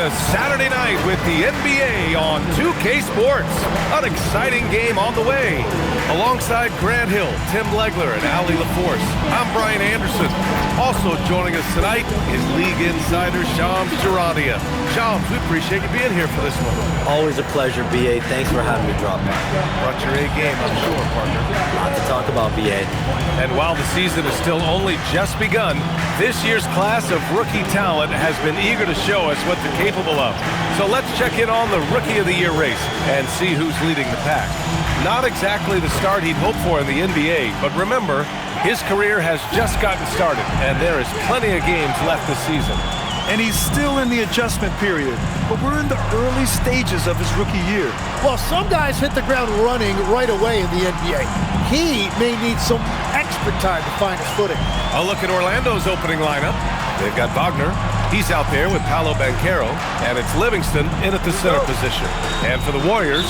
to Saturday night with the NBA on 2K Sports. An exciting game on the way. Alongside Grant Hill, Tim Legler, and Ali LaForce, I'm Brian Anderson. Also joining us tonight is League Insider Shams Charania. Shams, we appreciate you being here for this one. Always a pleasure, BA. Thanks for having me drop by. Brought your A game, I'm sure, partner. Lot to talk about, BA. And while the season is still only just begun, this year's class of rookie talent has been eager to show us what they're capable of. So let's check in on the Rookie of the Year race and see who's leading the pack. Not exactly the start he'd hoped for in the NBA, but remember, his career has just gotten started, and there is plenty of games left this season. And he's still in the adjustment period, but we're in the early stages of his rookie year. Well, some guys hit the ground running right away in the NBA. He may need some extra time to find his footing. A look at Orlando's opening lineup. They've got Wagner. He's out there with Paolo Banchero, and it's Livingston in at the center position. And for the Warriors,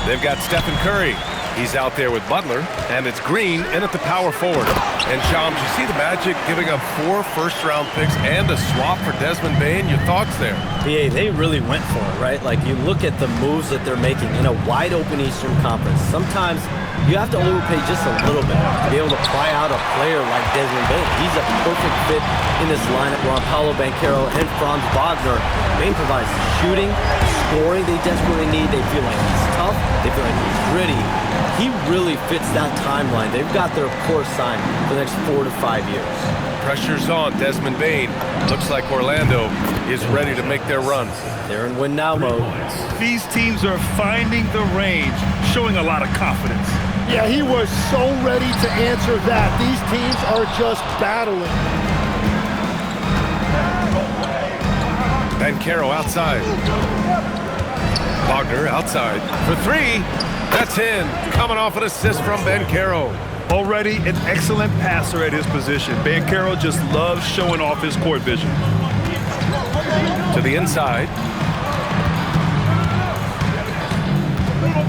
they've got Stephen Curry. He's out there with Butler, and it's Green in at the power forward. And Shams, you see the Magic giving up 4 first-round picks and a swap for Desmond Bane? Your thoughts there? BA, they really went for it, right? Like, you look at the moves that they're making in a wide-open Eastern Conference. Sometimes you have to overpay just a little bit to be able to pry out a player like Desmond Bane. He's a perfect fit in this lineup around Paolo Banchero and Franz Wagner. Bane provides shooting, scoring they desperately need. They feel like he's tough. They feel like he's gritty. He really fits that timeline. They've got their course signed for the next 4 to 5 years. Pressure's on Desmond Bane. Looks like Orlando is ready to make their run. They're in win-now mode. These teams are finding the range, showing a lot of confidence. Yeah, he was so ready to answer that. These teams are just battling. Banchero outside. Wagner outside for 3. That's in. Coming off an assist from Banchero. Already an excellent passer at his position. Banchero just loves showing off his court vision. To the inside.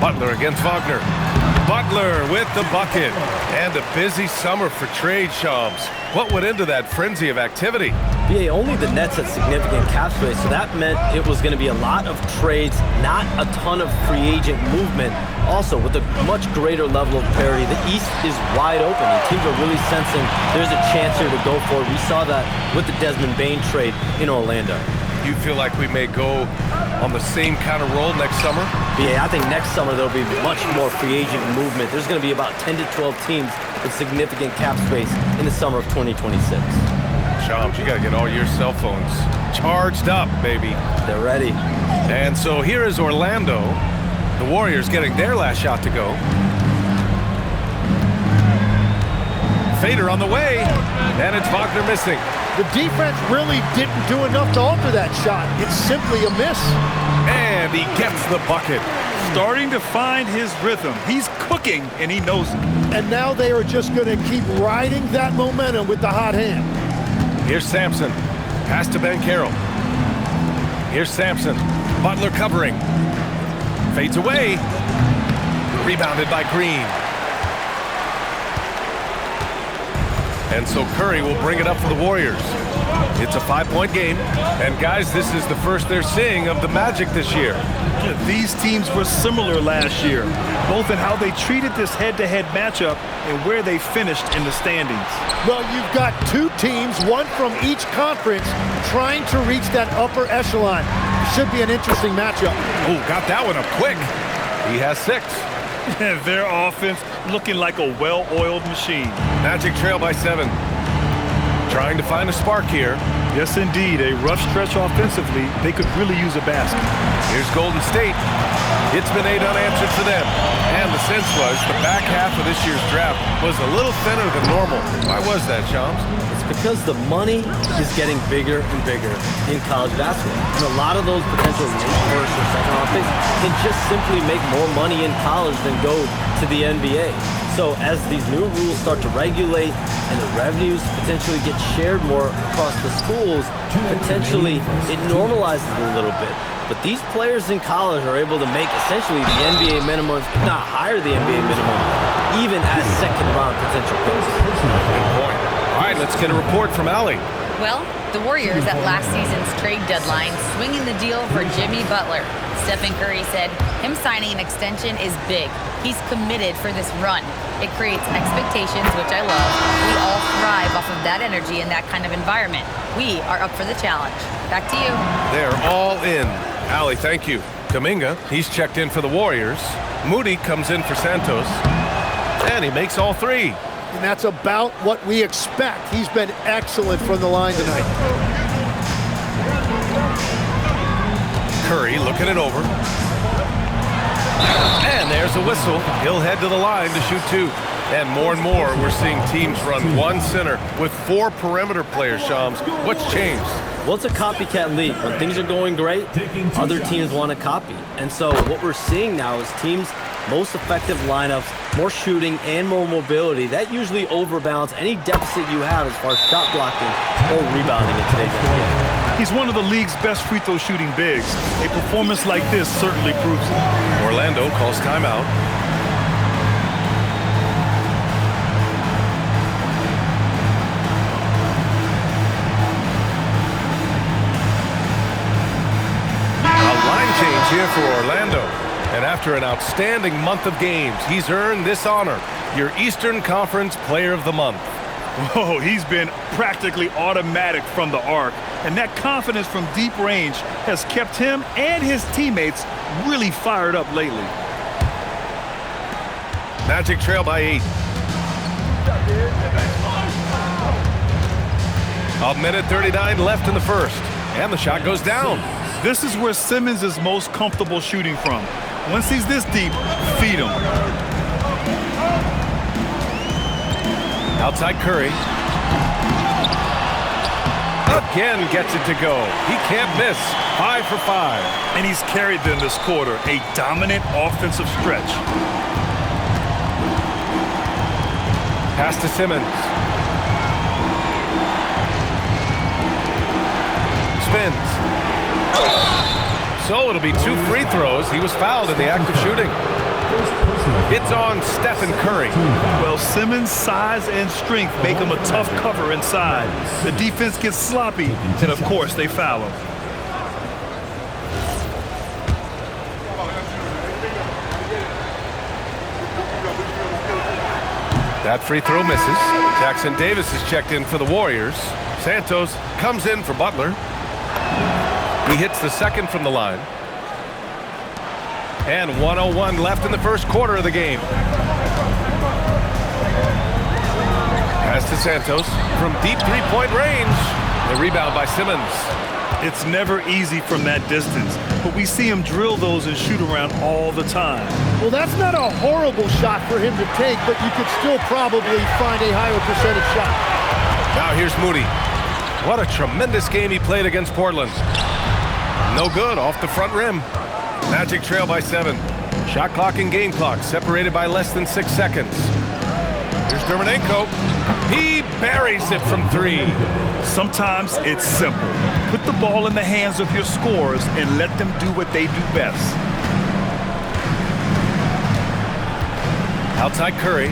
Butler against Wagner. Butler with the bucket. And a busy summer for trade, Shams. What went into that frenzy of activity? BA, only the Nets had significant cap space, so that meant it was going to be a lot of trades, not a ton of free agent movement. Also, with a much greater level of parity, the East is wide open, and teams are really sensing there's a chance here to go for it. We saw that with the Desmond Bane trade in Orlando. You feel like we may go on the same kind of roll next summer? BA, I think next summer there'll be much more free agent movement. There's going to be about 10 to 12 teams with significant cap space in the summer of 2026. Shams, you got to get all your cell phones charged up, baby. They're ready. And so here is Orlando. The Warriors getting their last shot to go. Fader on the way, and it's Wagner missing. The defense really didn't do enough to alter that shot. It's simply a miss. And he gets the bucket. Starting to find his rhythm. He's cooking, and he knows it. And now they are just going to keep riding that momentum with the hot hand. Here's Sampson. Pass to Banchero. Here's Sampson. Butler covering. Fades away. Rebounded by Green. And so Curry will bring it up for the Warriors. It's a 5-point game. And guys, this is the first they're seeing of the Magic this year. These teams were similar last year, both in how they treated this head-to-head matchup and where they finished in the standings. Well, you've got 2 teams, one from each conference, trying to reach that upper echelon. Should be an interesting matchup. Oh, got that one up quick. He has 6. Their offense looking like a well-oiled machine. Magic trail by 7. Trying to find a spark here. Yes, indeed. A rough stretch offensively. They could really use a basket. Here's Golden State. It's been 8 unanswered for them. And the sense was the back half of this year's draft was a little thinner than normal. Why was that, Shams? It's because the money is getting bigger and bigger in college basketball. And a lot of those potential late first or second round picks can just simply make more money in college than go to the NBA. So as these new rules start to regulate and the revenues potentially get shared more across the schools, potentially it normalizes it a little bit. But these players in college are able to make essentially the NBA minimum, if not higher the NBA minimum, even as second-round potential picks. Good point. All right, let's get a report from Ali. Well, the Warriors at last season's trade deadline swinging the deal for Jimmy Butler. Stephen Curry said him signing an extension is big. He's committed for this run. It creates expectations, which I love. We all thrive off of that energy in that kind of environment. We are up for the challenge. Back to you. They're all in. Allie, thank you. Kuminga, he's checked in for the Warriors. Moody comes in for Santos. And he makes all three. And that's about what we expect. He's been excellent from the line tonight. Curry looking it over. And there's a whistle. He'll head to the line to shoot two. And more, we're seeing teams run one center with 4 perimeter players, Shams. What's changed? Well, it's a copycat league. When things are going great, other teams want to copy. And so what we're seeing now is teams' most effective lineups, more shooting and more mobility. That usually overbalance any deficit you have as far as shot blocking or rebounding in today's NBA. He's one of the league's best free throw shooting bigs. A performance like this certainly proves it. Orlando calls timeout. Change here for Orlando. And after an outstanding month of games, he's earned this honor, your Eastern Conference Player of the Month. Oh, he's been practically automatic from the arc, and that confidence from deep range has kept him and his teammates really fired up lately. Magic trail by 8. A minute 39 left in the first, and the shot goes down. This is where Simmons is most comfortable shooting from. Once he's this deep, feed him. Outside Curry. Again gets it to go. He can't miss. 5 for 5. And he's carried them this quarter. A dominant offensive stretch. Pass to Simmons. Spins. So it'll be 2 free throws. He was fouled in the act of shooting. It's on Stephen Curry. Well, Simmons' size and strength make him a tough cover inside. The defense gets sloppy, and of course they foul him. That free throw misses. Jackson Davis is checked in for the Warriors. Santos comes in for Butler. He hits the second from the line. And 1:01 left in the first quarter of the game. Pass to Santos from deep three-point range. The rebound by Simmons. It's never easy from that distance, but we see him drill those and shoot around all the time. Well, that's not a horrible shot for him to take, but you could still probably find a higher percentage shot. Now here's Moody. What a tremendous game he played against Portland. No good off the front rim. Magic trail by 7. Shot clock and game clock separated by less than 6 seconds. Here's Dermonenko. He buries it from 3. Sometimes it's simple. Put the ball in the hands of your scorers and let them do what they do best. Outside Curry.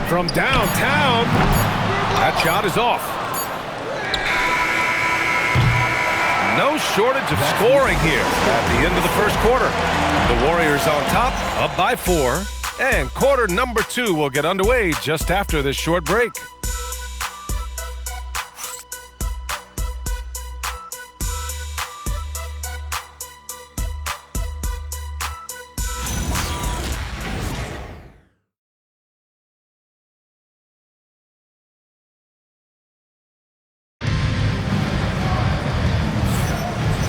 From downtown. That shot is off. No shortage of scoring here at the end of the first quarter. The Warriors on top, up by 4. And quarter number 2 will get underway just after this short break.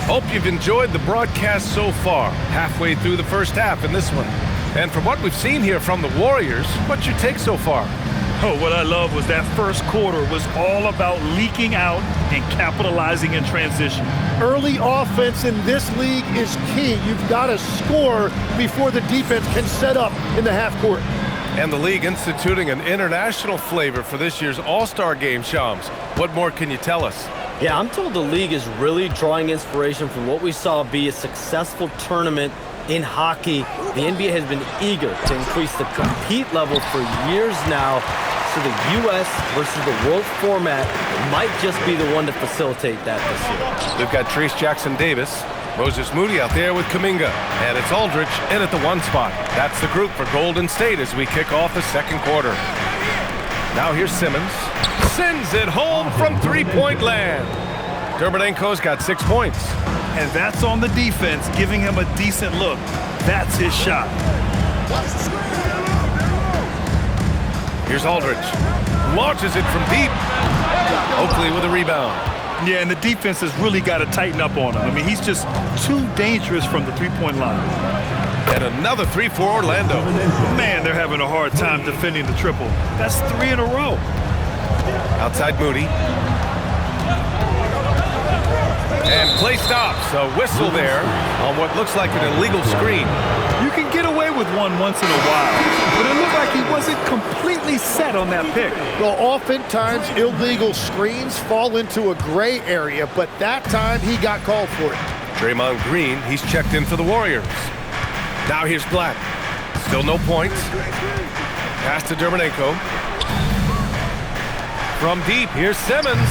Hope you've enjoyed the broadcast so far, halfway through the first half in this one. And from what we've seen here from the Warriors, what's your take so far? Oh, what I love was that first quarter was all about leaking out and capitalizing in transition. Early offense in this league is key. You've got to score before the defense can set up in the half court. And the league instituting an international flavor for this year's All-Star game, Shams. What more can you tell us? Yeah, I'm told the league is really drawing inspiration from what we saw be a successful tournament in hockey. The NBA has been eager to increase the compete level for years now. to the U.S. versus the world format might just be the one to facilitate that this year. We've got Trace Jackson-Davis, Moses Moody out there with Kuminga, and it's Aldridge in at the 1 spot. That's the group for Golden State as we kick off the second quarter. Now here's Simmons. Sends it home from three-point land. Dermonenko's got 6 points. And that's on the defense, giving him a decent look. That's his shot. Here's Aldridge. Launches it from deep. Oakley with a rebound. Yeah, and the defense has really got to tighten up on him. I mean, he's just too dangerous from the three-point line. And another 3 for Orlando. Man, they're having a hard time defending the triple. That's 3 in a row. Outside Moody. And play stops. A whistle there on what looks like an illegal screen. You can get away with one once in a while, but it looked like he wasn't completely set on that pick. Well, oftentimes illegal screens fall into a gray area, but that time he got called for it. Draymond Green, he's checked in for the Warriors. Now here's Black. Still no points. Pass to Dermonenko. From deep, here's Simmons.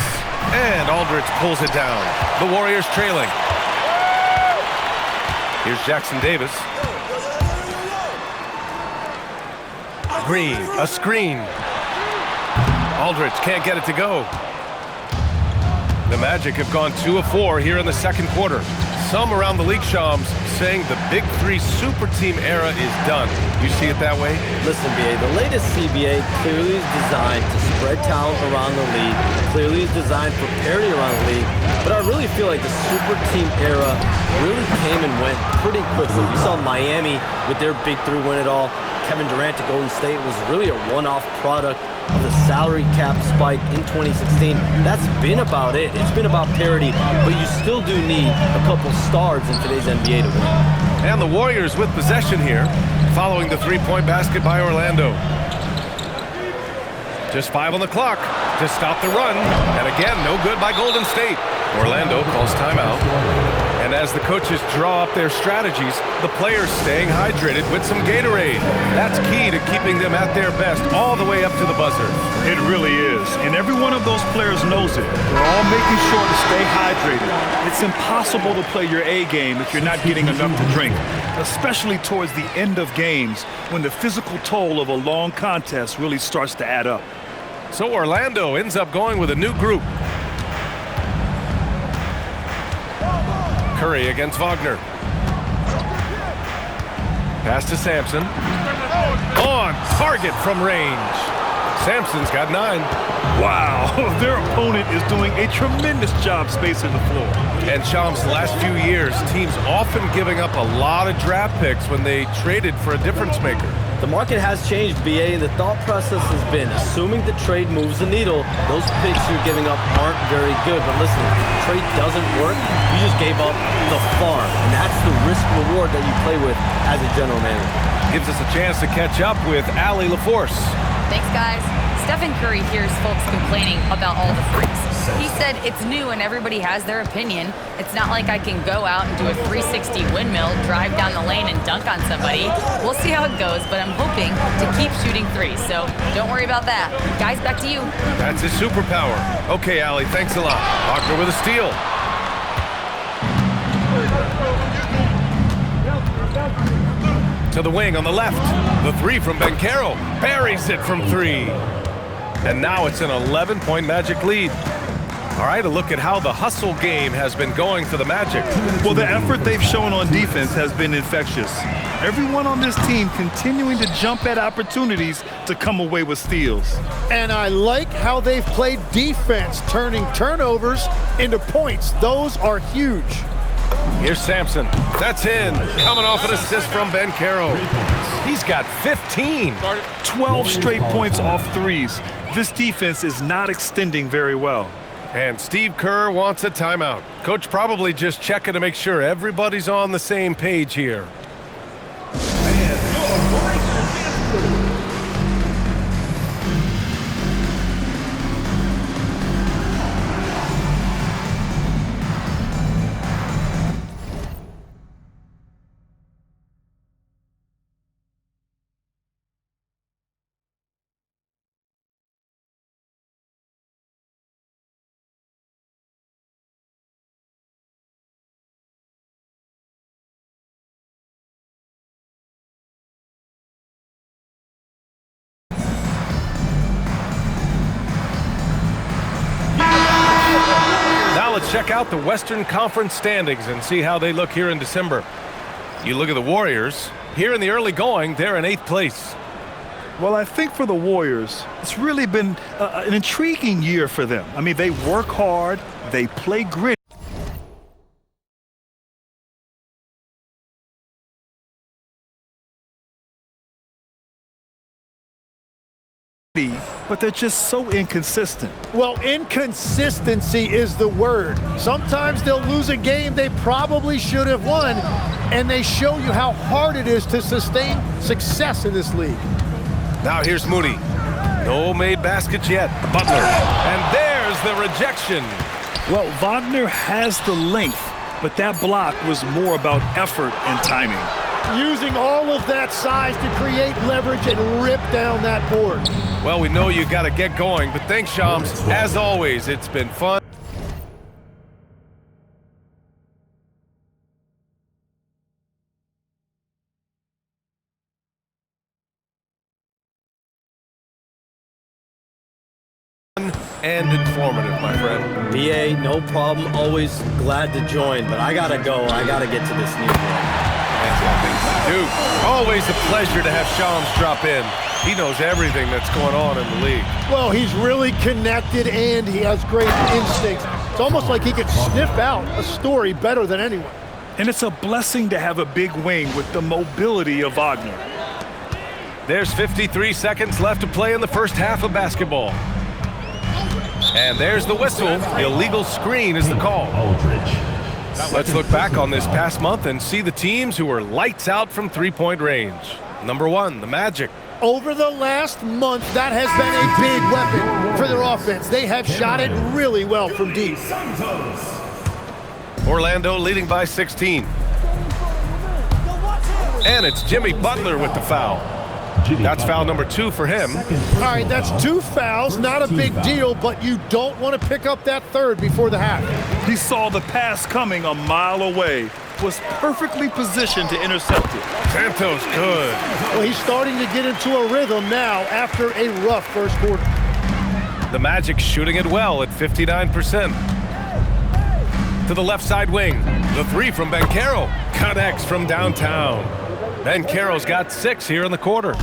And Aldridge pulls it down. The Warriors trailing. Here's Jackson-Davis. Green, a screen. Aldridge can't get it to go. The Magic have gone 2 of 4 here in the second quarter. Some around the league, Shams, saying the Big Three super team era is done. You see it that way? Listen, BA, the latest CBA clearly is designed to spread talent around the league, clearly is designed for parity around the league, but I really feel like the super team era really came and went pretty quickly. We saw Miami with their Big Three win it all. Kevin Durant to Golden State was really a one-off product of the salary cap spike in 2016. That's been about it. It's been about parity, but you still do need a couple stars in today's NBA to win. And the Warriors with possession here, following the three-point basket by Orlando. Just 5 on the clock to stop the run. And again, no good by Golden State. Orlando calls timeout. And as the coaches draw up their strategies, the players staying hydrated with some Gatorade. That's key to keeping them at their best all the way up to the buzzer. It really is. And every one of those players knows it. They're all making sure to stay hydrated. It's impossible to play your A game if you're not getting enough to drink, especially towards the end of games when the physical toll of a long contest really starts to add up. So Orlando ends up going with a new group. Curry against Wagner. Pass to Sampson. On target from range. Sampson's got 9. Wow, their opponent is doing a tremendous job spacing the floor. And Shams, the last few years, teams often giving up a lot of draft picks when they traded for a difference maker. The market has changed, BA, and the thought process has been, assuming the trade moves the needle, those picks you're giving up aren't very good. But listen, if the trade doesn't work, you just gave up the farm. And that's the risk-reward that you play with as a general manager. Gives us a chance to catch up with Allie LaForce. Thanks, guys. Stephen Curry hears folks complaining about all the freaks. He said it's new and everybody has their opinion. It's not like I can go out and do a 360 windmill, drive down the lane, and dunk on somebody. We'll see how it goes, but I'm hoping to keep shooting threes, so don't worry about that. Guys, back to you. That's his superpower. Okay, Allie, thanks a lot. Wagner with a steal. To the wing on the left. The 3 from Banchero. Buries it from 3. And now it's an 11-point Magic lead. All right, a look at how the hustle game has been going for the Magic. Well, the effort they've shown on defense has been infectious. Everyone on this team continuing to jump at opportunities to come away with steals. And I like how they've played defense, turning turnovers into points. Those are huge. Here's Sampson. That's in. Coming off an assist from Banchero. He's got 15. 12 straight points off threes. This defense is not extending very well. And Steve Kerr wants a timeout. Coach probably just checking to make sure everybody's on the same page here. check out the Western Conference standings and see how they look here in December. You look at the Warriors. Here in the early going, they're in 8th place. Well, I think for the Warriors, it's really been an intriguing year for them. I mean, they work hard, they play gritty. But they're just so inconsistent. Well, inconsistency is the word. Sometimes they'll lose a game they probably should have won, and they show you how hard it is to sustain success in this league. Now here's Moody. No made baskets yet. Butler. And there's the rejection. Well, Wagner has the length, but that block was more about effort and timing. Using all of that size to create leverage and rip down that board. Well, we know you got to get going, but thanks, Shams. As always, it's been fun. And informative, my friend. BA, no problem. Always glad to join, but I gotta go. I gotta get to this new one. Dude, always a pleasure to have Shams drop in. He knows everything that's going on in the league. Well, he's really connected and he has great instincts. It's almost like he could sniff out a story better than anyone. And it's a blessing to have a big wing with the mobility of Wagner. There's 53 seconds left to play in the first half of basketball. And there's the whistle. Illegal screen is the call. Let's look back on this past month and see the teams who were lights out from three-point range. Number 1, the Magic. Over the last month, that has been a big weapon for their offense. They have shot it really well from deep. Orlando leading by 16. And it's Jimmy Butler with the foul. That's foul number 2 for him. All right, that's 2 fouls, not a big deal, but you don't want to pick up that third before the half. He saw the pass coming a mile away, was perfectly positioned to intercept it. Santos good. Well, he's starting to get into a rhythm now after a rough first quarter. The Magic shooting it well at 59%. To the left side wing, the 3 from Banchero connects from downtown. Banchero's got 6 here in the quarter.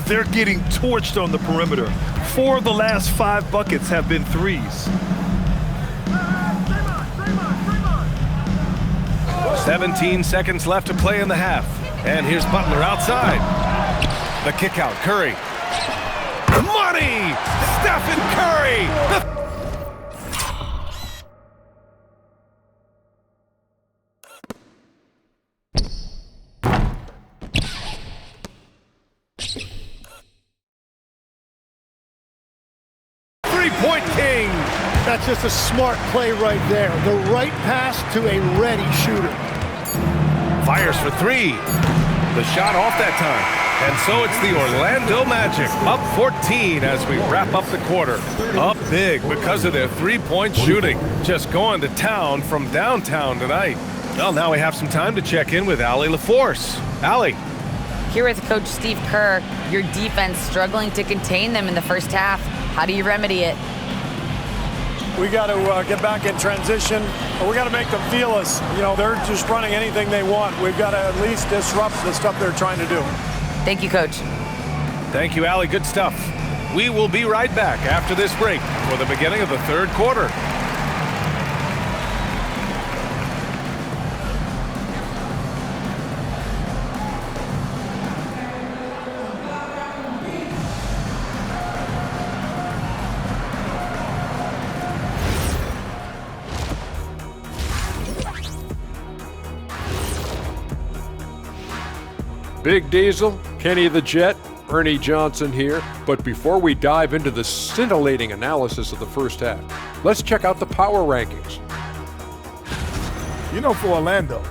They're getting torched on the perimeter. 4 of the last 5 buckets have been threes. 17 seconds left to play in the half. And here's Butler outside. The kick out, Curry. Money! Stephen Curry! Three-point king! That's just a smart play right there. The right pass to a ready shooter. Fires for 3. The shot off that time. And so it's the Orlando Magic up 14 as we wrap up the quarter. Up big because of their three-point shooting. Just going to town from downtown tonight. Well, now we have some time to check in with Allie LaForce. Allie. Here with Coach Steve Kerr, your defense struggling to contain them in the first half. How do you remedy it? We got to get back in transition, or we got to make them feel us. You know, they're just running anything they want. We've got to at least disrupt the stuff they're trying to do. Thank you, Coach. Thank you, Allie. Good stuff. We will be right back after this break for the beginning of the third quarter. Big Diesel, Kenny the Jet, Ernie Johnson here. But before we dive into the scintillating analysis of the first half, let's check out the power rankings. You know, for Orlando,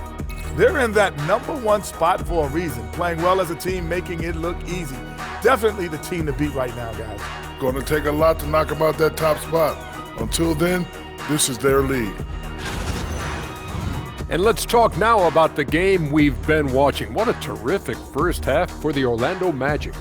they're in that #1 spot for a reason. Playing well as a team, making it look easy. Definitely the team to beat right now, guys. Going to take a lot to knock them out that top spot. Until then, this is their league. And let's talk now about the game we've been watching. What a terrific first half for the Orlando Magic.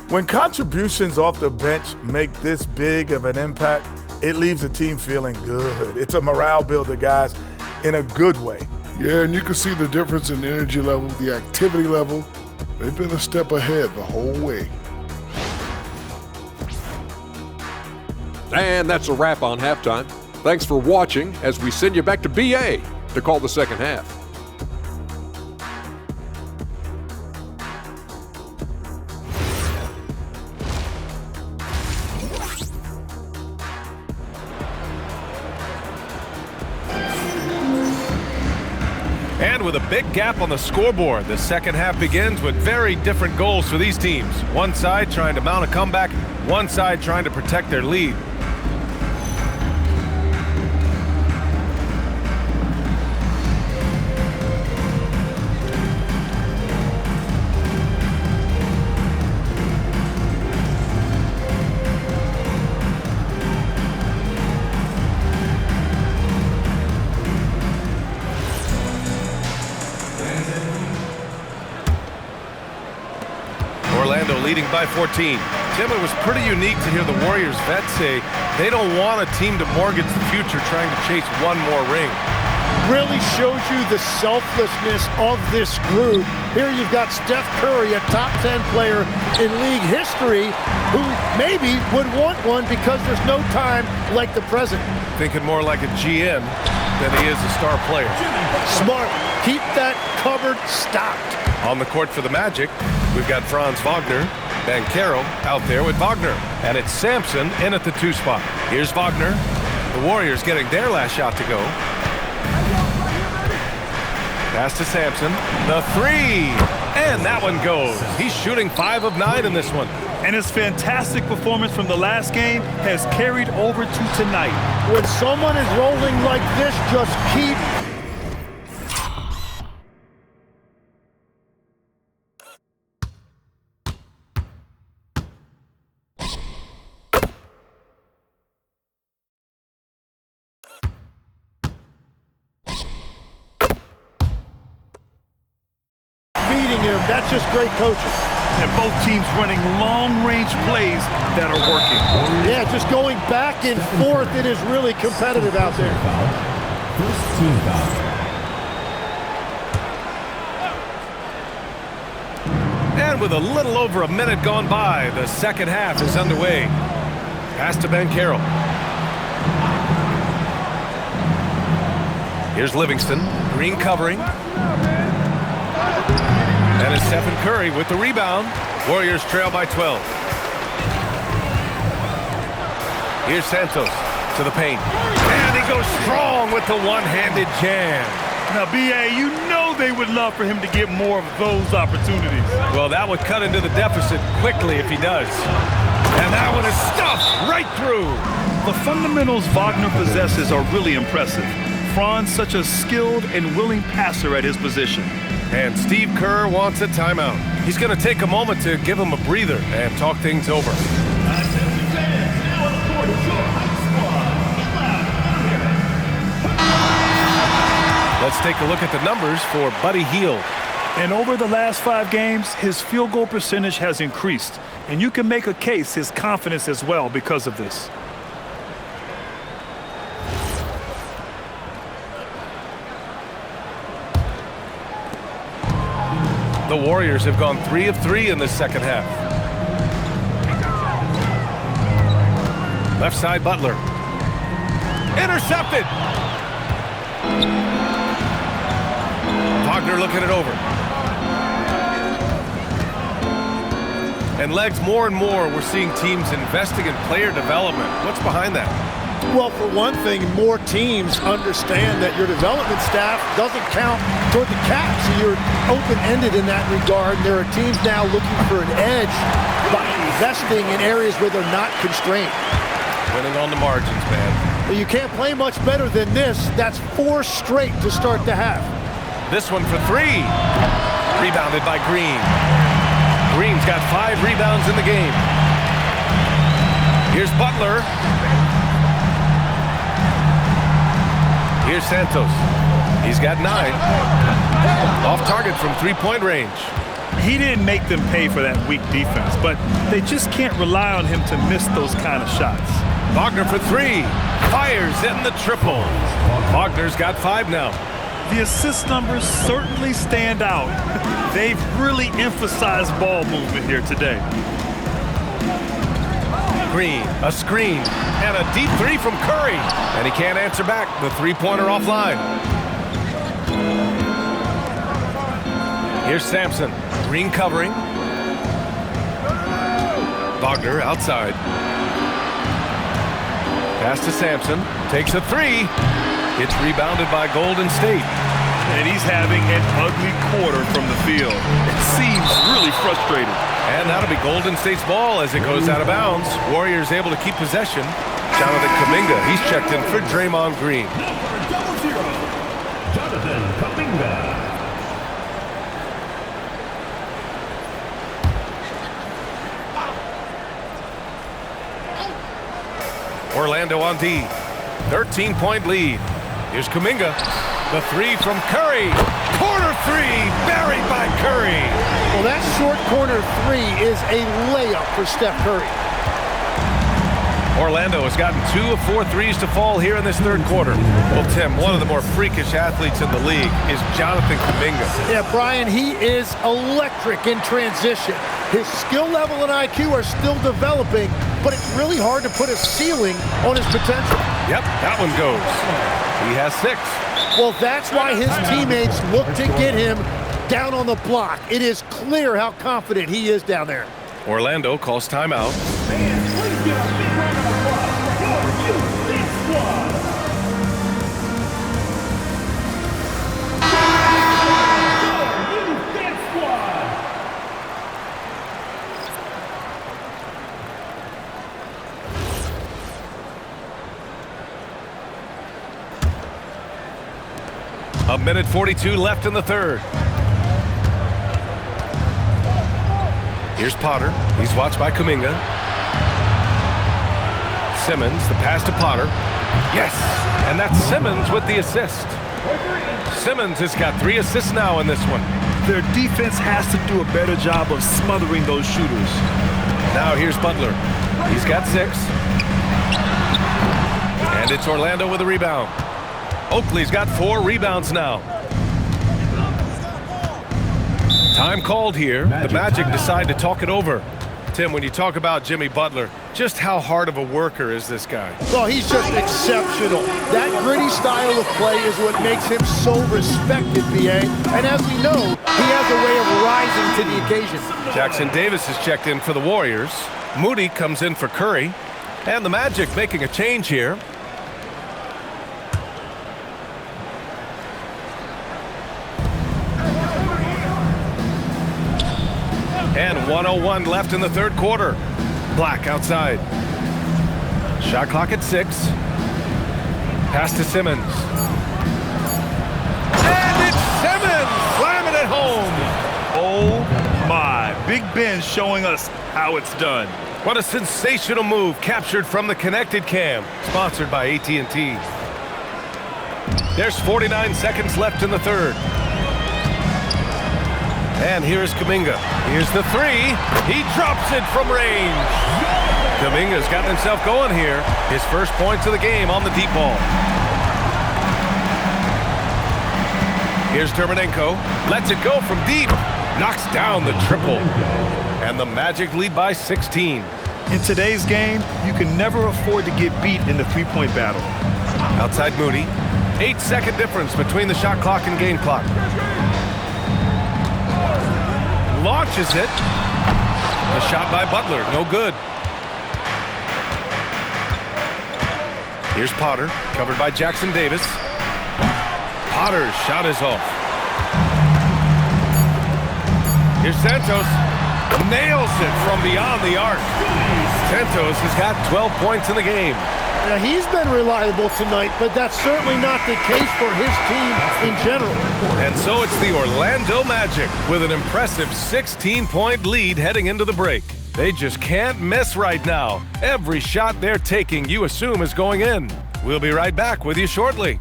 When contributions off the bench make this big of an impact, it leaves the team feeling good. It's a morale builder, guys, in a good way. Yeah, and you can see the difference in the energy level, the activity level. They've been a step ahead the whole way. And that's a wrap on halftime. Thanks for watching as we send you back to BA to call the second half. And with a big gap on the scoreboard, the second half begins with very different goals for these teams. One side trying to mount a comeback, one side trying to protect their lead. Orlando leading by 14. Tim, it was pretty unique to hear the Warriors vets say they don't want a team to mortgage the future trying to chase one more ring. Really shows you the selflessness of this group. Here you've got Steph Curry, a top 10 player in league history, who maybe would want one because there's no time like the present. Thinking more like a GM than he is a star player. Smart. Keep that cupboard stocked. On the court for the Magic, we've got Franz Wagner, Banchero out there with Wagner, and it's Sampson in at the 2 spot. Here's Wagner. The Warriors getting their last shot to go. Pass to Sampson. The 3, and that one goes. He's shooting 5 of 9 in this one. And his fantastic performance from the last game has carried over to tonight. When someone is rolling like this, just keep feeding him. That's just great coaching. And both teams running long-range plays that are working. Yeah, just going back and forth. It is really competitive out there. First team foul. And with a little over a minute gone by, the second half is underway. Pass to Banchero. Here's Livingston. Green covering. And it's Stephen Curry with the rebound. Warriors trail by 12. Here's Santos to the paint. And he goes strong with the one-handed jam. Now, B.A., you know they would love for him to get more of those opportunities. Well, that would cut into the deficit quickly if he does. And that one is stuffed right through. The fundamentals Wagner possesses are really impressive. Franz, such a skilled and willing passer at his position. And Steve Kerr wants a timeout. He's going to take a moment to give him a breather and talk things over. Let's take a look at the numbers for Buddy Hield. And over the last 5 games, his field goal percentage has increased. And you can make a case his confidence as well because of this. The Warriors have gone 3 of 3 in this second half. Left side, Butler. Intercepted! Wagner looking it over. And legs, more and more, we're seeing teams investing in player development. What's behind that? Well, for one thing, more teams understand that your development staff doesn't count toward the cap, so you're open-ended in that regard. There are teams now looking for an edge by investing in areas where they're not constrained. Winning on the margins, man. Well, you can't play much better than this. That's 4 straight to start the half. This one for 3. Rebounded by Green. Green's got 5 rebounds in the game. Here's Butler. Here's Santos. He's got 9. Off target from 3-point range. He didn't make them pay for that weak defense, but they just can't rely on him to miss those kind of shots. Wagner for three. Fires in the triple. Wagner's got 5 now. The assist numbers certainly stand out. They've really emphasized ball movement here today. Green, a screen, and a deep 3 from Curry. And he can't answer back. The three-pointer offline. Here's Sampson. Green covering. Wagner outside. Pass to Sampson. Takes a 3. It's rebounded by Golden State. And he's having an ugly quarter from the field. It seems really frustrating. And that'll be Golden State's ball as it goes out of bounds. Warriors able to keep possession. Jonathan Kuminga, he's checked in for Draymond Green. Number 00, Jonathan Kuminga. Orlando on D. 13-point lead. Here's Kuminga. The 3 from Curry. Corner 3 buried by Curry. Well, that short corner 3 is a layup for Steph Curry. Orlando has gotten 2 of 4 threes to fall here in this third quarter. Well, Tim, one of the more freakish athletes in the league is Jonathan Kuminga. Yeah, Brian, he is electric in transition. His skill level and IQ are still developing, but it's really hard to put a ceiling on his potential. Yep, that one goes. He has 6. Well, that's why his teammates look to get him down on the block. It is clear how confident he is down there. Orlando calls timeout. Fans, please give a big round of applause for your Youth Squad. Youth Squad. A minute 42 left in the third. Here's Potter. He's watched by Kuminga. Simmons, the pass to Potter. Yes, and that's Simmons with the assist. Simmons has got 3 assists now in this one. Their defense has to do a better job of smothering those shooters. Now here's Butler. He's got 6. And it's Orlando with a rebound. Oakley's got 4 rebounds now. Time called here. The Magic decide to talk it over. Tim, when you talk about Jimmy Butler, just how hard of a worker is this guy? Well, he's just exceptional. That gritty style of play is what makes him so respected, BA. And as we know, he has a way of rising to the occasion. Jackson Davis has checked in for the Warriors. Moody comes in for Curry. And the Magic making a change here. And 1:01 left in the third quarter. Black outside. Shot clock at 6. Pass to Simmons. And it's Simmons slamming it home. Oh my, Big Ben showing us how it's done. What a sensational move captured from the connected cam. Sponsored by AT&T. There's 49 seconds left in the third. And here's Kuminga. Here's the 3. He drops it from range. Kuminga's gotten himself going here. His first points of the game on the deep ball. Here's Terminenko. Lets it go from deep. Knocks down the triple. And the Magic lead by 16. In today's game, you can never afford to get beat in the three-point battle. Outside Moody. 8-second difference between the shot clock and game clock. Launches it. The shot by Butler, no good. Here's Potter, covered by Jackson Davis. Potter's shot is off. Here's Santos. Nails it from beyond the arc. Santos has got 12 points in the game. Now, he's been reliable tonight, but that's certainly not the case for his team in general. And so it's the Orlando Magic with an impressive 16-point lead heading into the break. They just can't miss right now. Every shot they're taking, you assume, is going in. We'll be right back with you shortly.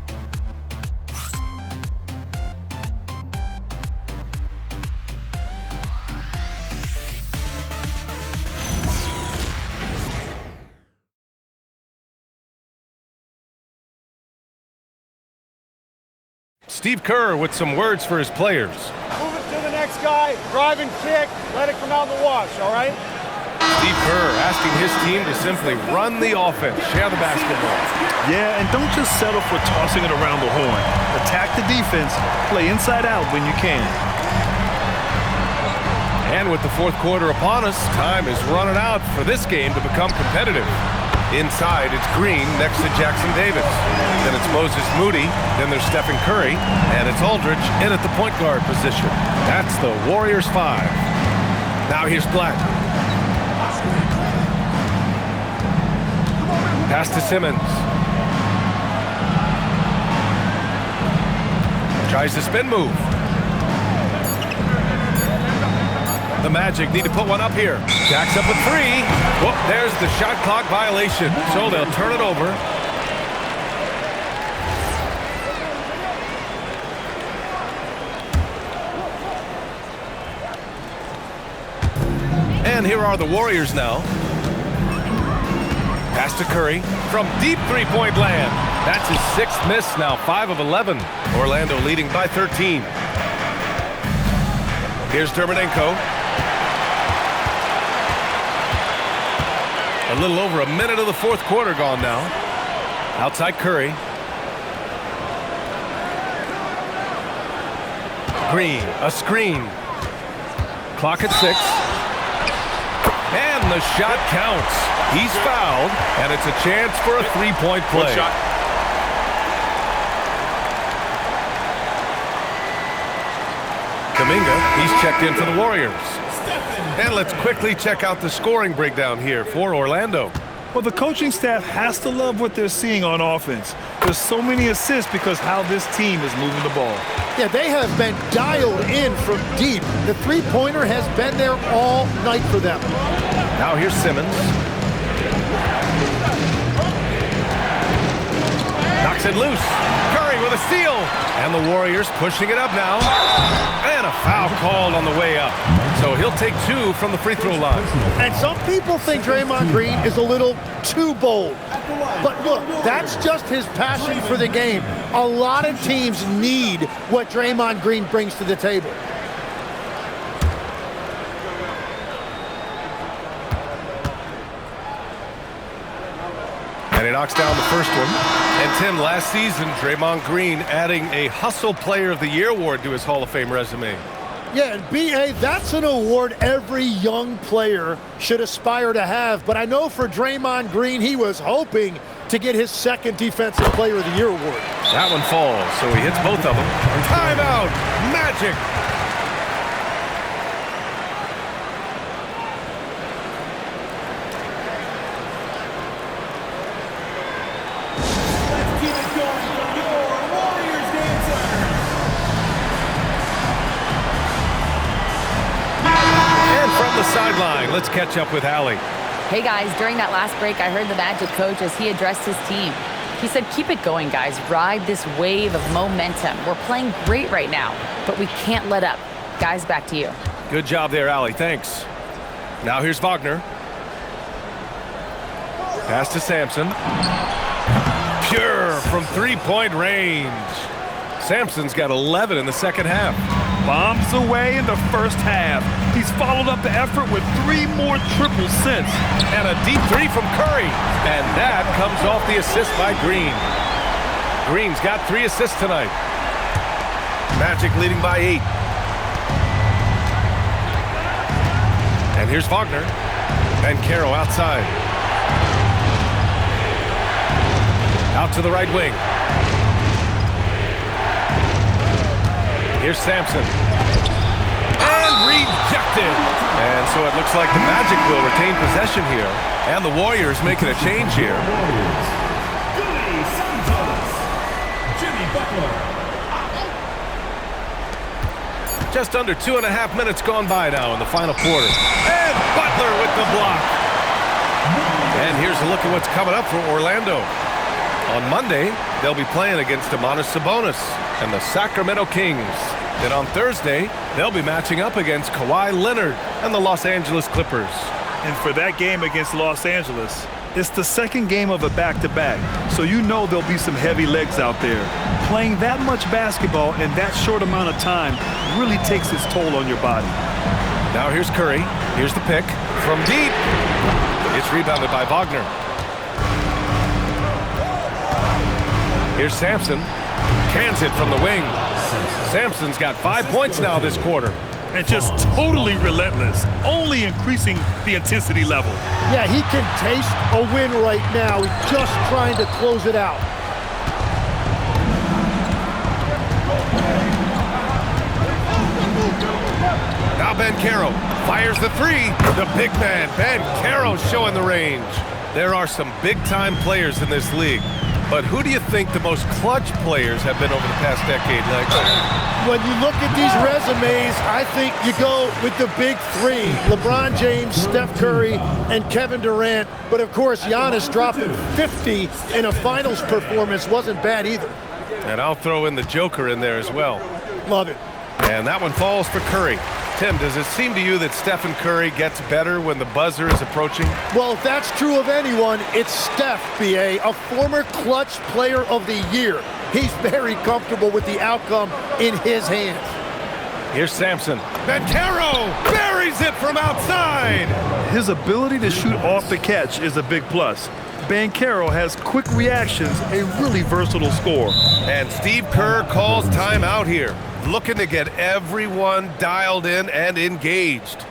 Steve Kerr with some words for his players. Move it to the next guy. Drive and kick. Let it come out in the wash, all right? Steve Kerr asking his team to simply run the offense, share the basketball. Yeah, and don't just settle for tossing it around the horn. Attack the defense. Play inside out when you can. And with the fourth quarter upon us, time is running out for this game to become competitive. Inside, it's Green next to Jackson Davis. Then it's Moses Moody. Then there's Stephen Curry. And it's Aldridge in at the point guard position. That's the Warriors 5. Now here's Black. Pass to Simmons. Tries the spin move. The Magic need to put one up here. Jacks up with 3. Whoop, there's the shot clock violation. So they'll turn it over. And here are the Warriors now. Pass to Curry from deep three-point land. That's his 6th miss now, 5 of 11. Orlando leading by 13. Here's Dermonenko. A little over a minute of the fourth quarter gone now. Outside Curry. Green, a screen. Clock at 6. And the shot counts. He's fouled, and it's a chance for a three-point play. Shot. Kuminga, he's checked in for the Warriors. And let's quickly check out the scoring breakdown here for Orlando. Well, the coaching staff has to love what they're seeing on offense. There's so many assists because how this team is moving the ball. Yeah, they have been dialed in from deep. The three-pointer has been there all night for them. Now here's Simmons. Knocks it loose. Curry with a steal. And the Warriors pushing it up now. And a foul called on the way up. So he'll take 2 from the free throw line. And some people think Draymond Green is a little too bold. But look, that's just his passion for the game. A lot of teams need what Draymond Green brings to the table. And he knocks down the first one. And Tim, last season, Draymond Green adding a Hustle Player of the Year award to his Hall of Fame resume. Yeah, and B.A., that's an award every young player should aspire to have. But I know for Draymond Green, he was hoping to get his 2nd Defensive Player of the Year award. That one falls, so he hits both of them. Timeout, Magic. Sideline. Let's catch up with Allie. Hey guys, during that last break, I heard the Magic coach as he addressed his team. He said, keep it going, guys. Ride this wave of momentum. We're playing great right now, but we can't let up. Guys, back to you. Good job there, Allie. Thanks. Now here's Wagner. Pass to Sampson. Pure from three-point range. Sampson's got 11 in the second half. Bombs away in the first half. He's followed up the effort with 3 more triples since. And a deep 3 from Curry. And that comes off the assist by Green. Green's got 3 assists tonight. Magic leading by 8. And here's Wagner. And Caro outside. Out to the right wing. Here's Sampson. And rejected. And so it looks like the Magic will retain possession here. And the Warriors making a change here. Jimmy Butler. Just under 2.5 minutes gone by now in the final quarter. And Butler with the block. And here's a look at what's coming up for Orlando. On Monday, they'll be playing against Domantas Sabonis and the Sacramento Kings. Then on Thursday, they'll be matching up against Kawhi Leonard and the Los Angeles Clippers. And for that game against Los Angeles, It's the second game of a back-to-back, so you know there'll be some heavy legs out there. Playing that much basketball in that short amount of time really takes its toll on your body. Now here's Curry. Here's the pick from deep. It's rebounded by Wagner. Here's Sampson. Cans it from the wing. Sampson's got 5 points now this quarter. And just totally relentless, only increasing the intensity level. Yeah, he can taste a win right now. He's just trying to close it out. Now Banchero fires the three. The big man, Banchero, showing the range. There are some big-time players in this league. But who do you think the most clutch players have been over the past decade, Lex? When you look at these resumes, I think you go with the big three. LeBron James, Steph Curry, and Kevin Durant. But of course, Giannis dropping 50 in a finals performance wasn't bad either. And I'll throw in the Joker in there as well. Love it. And that one falls for Curry. Tim, does it seem to you that Stephen Curry gets better when the buzzer is approaching? Well, if that's true of anyone, it's Steph, B.A., a former clutch player of the year. He's very comfortable with the outcome in his hands. Here's Sampson. Banchero buries it from outside. His ability to shoot off the catch is a big plus. Banchero has quick reactions, a really versatile scorer. And Steve Kerr calls timeout here, looking to get everyone dialed in and engaged.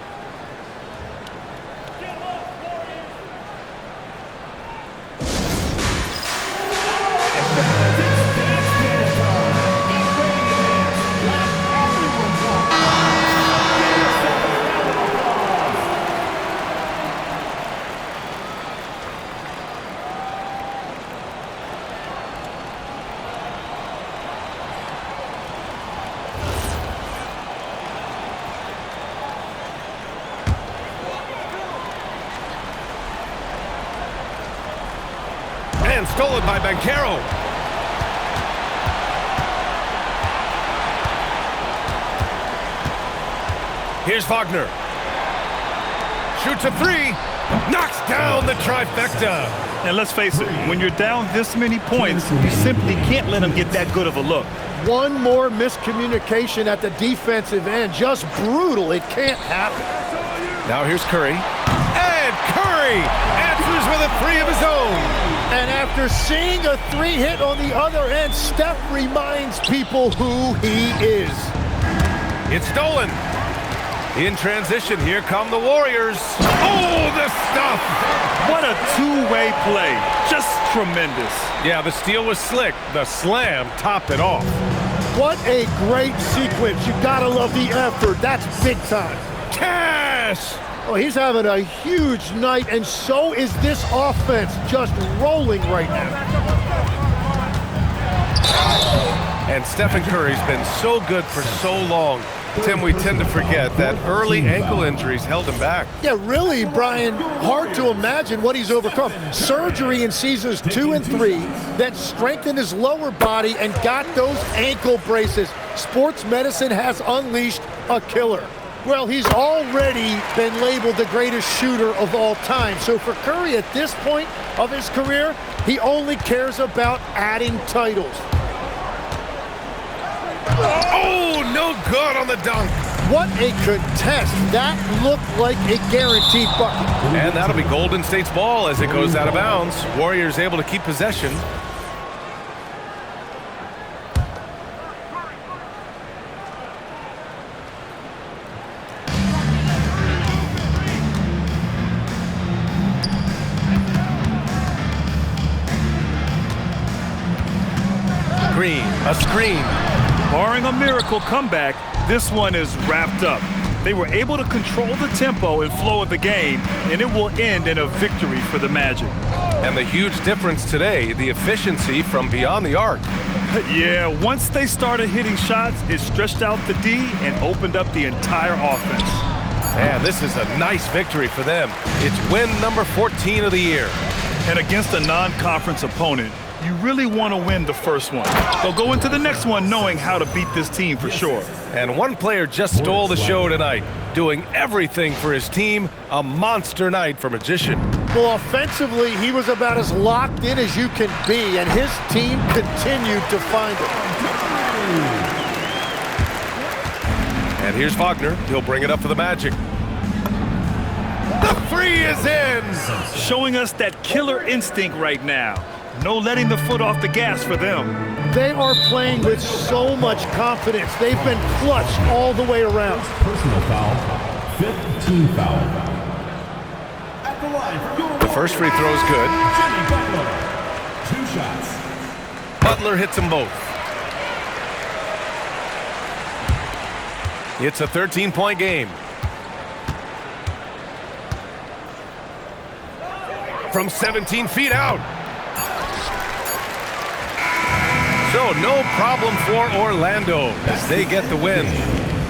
And stolen by Banchero. Here's Wagner. Shoots a three. Knocks down the trifecta. And let's face it, when you're down this many points, you simply can't let them get that good of a look. One more miscommunication at the defensive end. Just brutal. It can't happen. Now here's Curry. And Curry answers with a three of his own. And after seeing a three hit on the other end, Steph reminds people who he is. It's stolen. In transition, here come the Warriors. Oh, the stuff! What a two-way play. Just tremendous. Yeah, the steal was slick. The slam topped it off. What a great sequence. You gotta love the effort. That's big time. Cash! Oh, he's having a huge night, and so is this offense, just rolling right now. And Stephen Curry's been so good for so long. Tim, we tend to forget that early ankle injuries held him back. Yeah, really, Brian, hard to imagine what he's overcome. Surgery in seasons 2 and 3, then strengthened his lower body and got those ankle braces. Sports medicine has unleashed a killer. Well, he's already been labeled the greatest shooter of all time. So for Curry at this point of his career, he only cares about adding titles. Oh, no good on the dunk. What a contest. That looked like a guaranteed bucket. And that'll be Golden State's ball as it goes out of bounds. Warriors able to keep possession. A screen. Barring a miracle comeback, this one is wrapped up. They were able to control the tempo and flow of the game, and it will end in a victory for the Magic. And the huge difference today, the efficiency from beyond the arc. Yeah, once they started hitting shots, it stretched out the D and opened up the entire offense. Man, this is a nice victory for them. It's win number 14 of the year. And against a non-conference opponent, you really want to win the first one. They'll go into the next one knowing how to beat this team for sure. And one player just stole the show tonight, doing everything for his team. A monster night for Magician. Well, offensively, he was about as locked in as you can be, and his team continued to find it. And here's Wagner. He'll bring it up for the Magic. The three is in! Showing us that killer instinct right now. No letting the foot off the gas for them. They are playing with so much confidence. They've been clutch all the way around. Personal foul. Fifth team foul. At the line for your The first free throw is good. Jimmy Butler. 2 shots. Butler hits them both. It's a 13-point game. From 17 feet out. So no problem for Orlando as they get the win.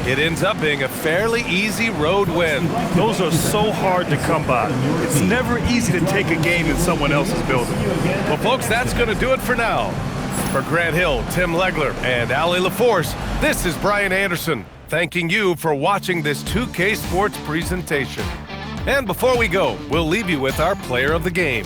It ends up being a fairly easy road win. Those are so hard to come by. It's never easy to take a game in someone else's building. Well, folks, that's going to do it for now. For Grant Hill, Tim Legler, and Allie LaForce, this is Brian Anderson, thanking you for watching this 2K Sports presentation. And before we go, we'll leave you with our player of the game.